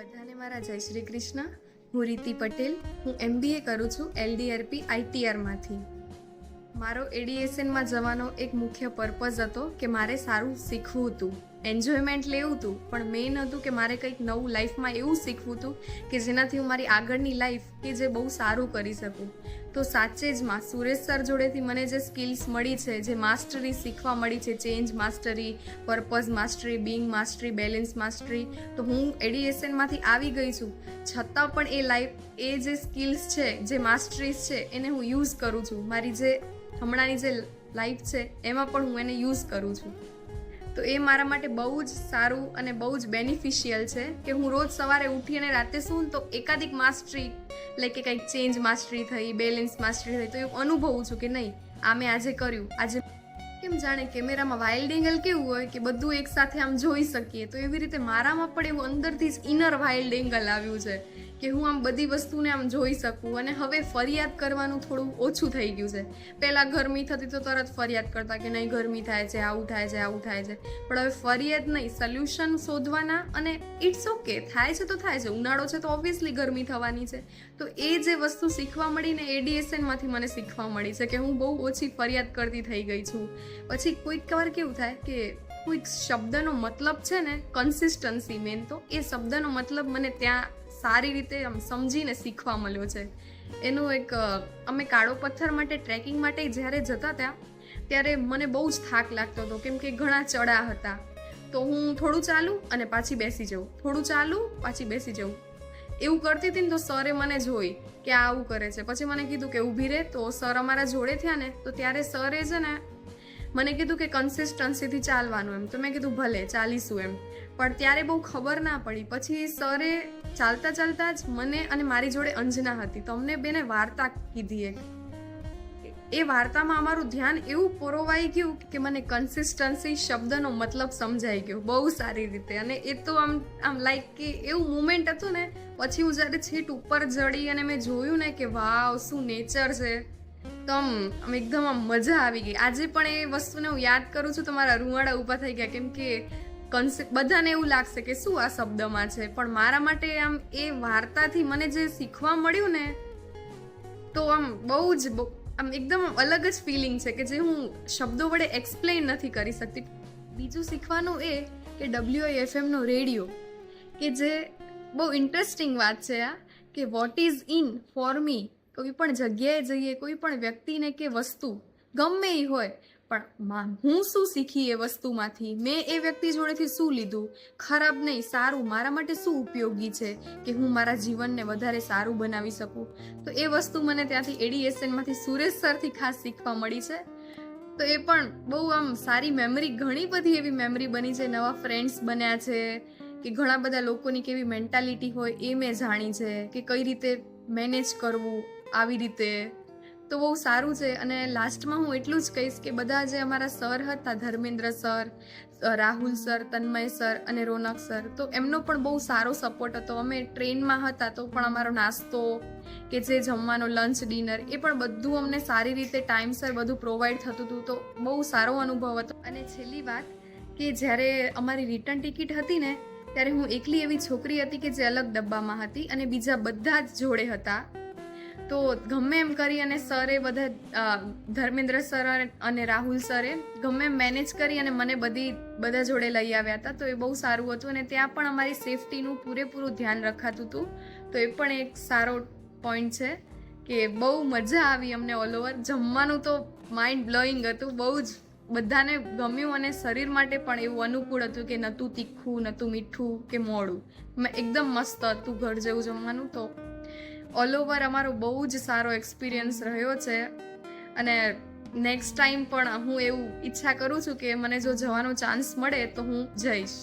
બધાને મારા જય શ્રી કૃષ્ણ. હું રીતિ પટેલ. હું MBA કરું છું LDRP ITRમાંથી. મારો એડીએસએનમાં જવાનો એક મુખ્ય પર્પઝ હતો કે મારે સારું શીખવું હતું, એન્જોયમેન્ટ લેવું હતું, પણ મેઇન હતું કે મારે કંઈક નવું લાઈફમાં એવું શીખવું હતું કે જેનાથી હું મારી આગળની લાઈફ કે જે બહુ સારું કરી શકું. તો સાચે જ માં સુરેશ સર જોડેથી મને જે સ્કિલ્સ મળી છે, જે માસ્ટરી શીખવા મળી છે, change mastery, purpose mastery, Bing mastery, balance mastery, તો હું એડીએસએનમાંથી આવી ગઈ છું. છતાં પણ એ લાઈફ, એ જે સ્કિલ્સ છે, જે માસ્ટરીઝ છે, એને હું યુઝ કરું છું. મારી જે હમણાંની જે લાઈફ છે એમાં પણ હું એને યુઝ કરું છું. તો એ મારા માટે બહુ જ સારું અને બહુ જ બેનિફિશિયલ છે કે હું રોજ સવારે ઉઠી અને રાતે સૂન તો એકાધિક માસ્ટરી, લાઈક કે કંઈક ચેન્જ માસ્ટરી થઈ, બેલેન્સ માસ્ટરી થઈ, તો એવું અનુભવું છું કે નહીં, આ મેં આજે કર્યું. આજે કેમ જાણે કેમેરામાં વાઇલ્ડ એંગલ કેવું હોય કે બધું એકસાથે આમ જોઈ શકીએ, તો એવી રીતે મારામાં પણ એવું અંદરથી જ ઇનર વાઇલ્ડ એંગલ આવ્યું છે કે હું આમ બધી વસ્તુને આમ જોઈ શકું. અને હવે ફરિયાદ કરવાનું થોડું ઓછું થઈ ગયું છે. પહેલાં ગરમી થતી તો તરત ફરિયાદ કરતા કે નહીં ગરમી થાય છે, આવું થાય છે, આવું થાય છે, પણ હવે ફરિયાદ નહીં, સોલ્યુશન શોધવાના. અને ઇટ્સ ઓકે, થાય છે તો થાય છે, ઉનાળો છે તો ઓબ્વિયસલી ગરમી થવાની છે. તો એ જે વસ્તુ શીખવા મળી ને એડીએસએનમાંથી મને શીખવા મળી છે કે હું બહુ ઓછી ફરિયાદ કરતી થઈ ગઈ છું. પછી કોઈક વાર કેવું થાય કે કોઈક શબ્દનો મતલબ છે ને, કન્સિસ્ટન્સી મેન, તો એ શબ્દનો મતલબ મને ત્યાં સારી રીતે આમ સમજીને શીખવા મળ્યો છે. એનું એક, અમે કાળો પથ્થર માટે ટ્રેકિંગ માટે જ્યારે જતા હતા ત્યારે મને બહુ જ થાક લાગતો હતો, કેમ કે ઘણા ચડા હતા. તો હું થોડું ચાલું અને પાછી બેસી જાઉં, થોડું ચાલું પાછી બેસી જાઉં, એવું કરતી હતી ને તો સરે મને જોઈ કે આ આવું કરે છે. પછી મને કીધું કે ઊભી રહે. તો સર અમારા જોડે થયા ને, તો ત્યારે સરે છે ને મને કીધું કે કન્સિસ્ટન્સીથી ચાલવાનું એમ. તો મેં કીધું ભલે ચાલીશું એમ, પણ ત્યારે બહુ ખબર ના પડી. પછી સરે ચાલતા ચાલતા જ મને અને મારી જોડે અંજના હતી, તો અમને બેને વાર્તા કીધી એક. એ વાર્તામાં અમારું ધ્યાન એવું પરોવાઈ ગયું કે મને કન્સિસ્ટન્સી શબ્દનો મતલબ સમજાઈ ગયો બહુ સારી રીતે. અને એ તો આમ લાઈક કે એવું મુમેન્ટ હતું ને. પછી હું જ્યારે છેટ ઉપર ચડી અને મેં જોયું ને કે વાવ શું નેચર છે, તો આમ એકદમ આમ મજા આવી ગઈ. આજે પણ એ વસ્તુને હું યાદ કરું છું તો મારા રૂવાડા ઊભા થઈ ગયા, કેમ કે બધાને એવું લાગશે કે શું આ શબ્દમાં છે, પણ મારા માટે આમ એ વાર્તાથી મને જે શીખવા મળ્યું ને, તો આમ બહુ જ આમ એકદમ અલગ જ ફિલિંગ છે કે જે હું શબ્દો વડે એક્સપ્લેન નથી કરી શકતી. બીજું શીખવાનું એ કે WIFM નો રેડિયો, કે જે બહુ ઇન્ટરેસ્ટિંગ વાત છે આ, કે what is in for me. કોઈ પણ જગ્યાએ જઈએ, કોઈ પણ વ્યક્તિને કે વસ્તુ ગમે એ હોય, પણ હું શું શીખી એ વસ્તુમાંથી, મેં એ વ્યક્તિ જોડેથી શું લીધું, ખરાબ નહીં સારું, મારા માટે શું ઉપયોગી છે કે હું મારા જીવનને વધારે સારું બનાવી શકું. તો એ વસ્તુ મને ત્યાંથી એડીએસએનમાંથી સુરેશ સરથી ખાસ શીખવા મળી છે. તો એ પણ બહુ આમ સારી મેમરી, ઘણી બધી એવી મેમરી બની છે, નવા ફ્રેન્ડ્સ બન્યા છે, કે ઘણા બધા લોકોની કેવી મેન્ટાલિટી હોય એ મેં જાણી છે, કે કઈ રીતે મેનેજ કરવું આવી રીતે. તો બહુ સારું છે. અને લાસ્ટમાં હું એટલું જ કહીશ કે બધા જે અમારા સર હતા, ધર્મેન્દ્ર સર, રાહુલ સર, તન્મય સર અને રોનક સર, તો એમનો પણ બહુ સારો સપોર્ટ હતો. અમે ટ્રેનમાં હતા તો પણ અમારો નાસ્તો કે જે જમવાનો લંચ ડિનર એ પણ બધું અમને સારી રીતે ટાઈમસર બધું પ્રોવાઈડ થતું હતું. તો બહુ સારો અનુભવ હતો. અને છેલ્લી વાત કે જ્યારે અમારી રિટર્ન ટિકિટ હતી ને, ત્યારે હું એકલી એવી છોકરી હતી કે જે અલગ ડબ્બામાં હતી અને બીજા બધા જ જોડે હતા. તો ગમે એમ કરી અને સરે બધા, ધર્મેન્દ્ર સર અને રાહુલ સરે ગમે એમ મેનેજ કરી અને મને બધા જોડે લઈ આવ્યા હતા. તો એ બહુ સારું હતું. અને ત્યાં પણ અમારી સેફટીનું પૂરેપૂરું ધ્યાન રખાતું હતું. તો એ પણ એક સારો પોઈન્ટ છે કે બહુ મજા આવી અમને ઓલ ઓવર. જમવાનું તો માઇન્ડ બ્લોઈંગ હતું, બહુ જ બધાને ગમ્યું. અને શરીર માટે પણ એવું અનુકૂળ હતું કે નહોતું તીખું, નહોતું મીઠું કે મોડું, એકદમ મસ્ત હતું ઘર જેવું જમવાનું. તો ઓલ ઓવર અમારો બહુ જ સારો એક્સપિરિયન્સ રહ્યો છે. અને નેક્સ્ટ ટાઈમ પણ હું એવું ઈચ્છા કરું છું કે મને જો જવાનો ચાન્સ મળે તો હું જઈશ.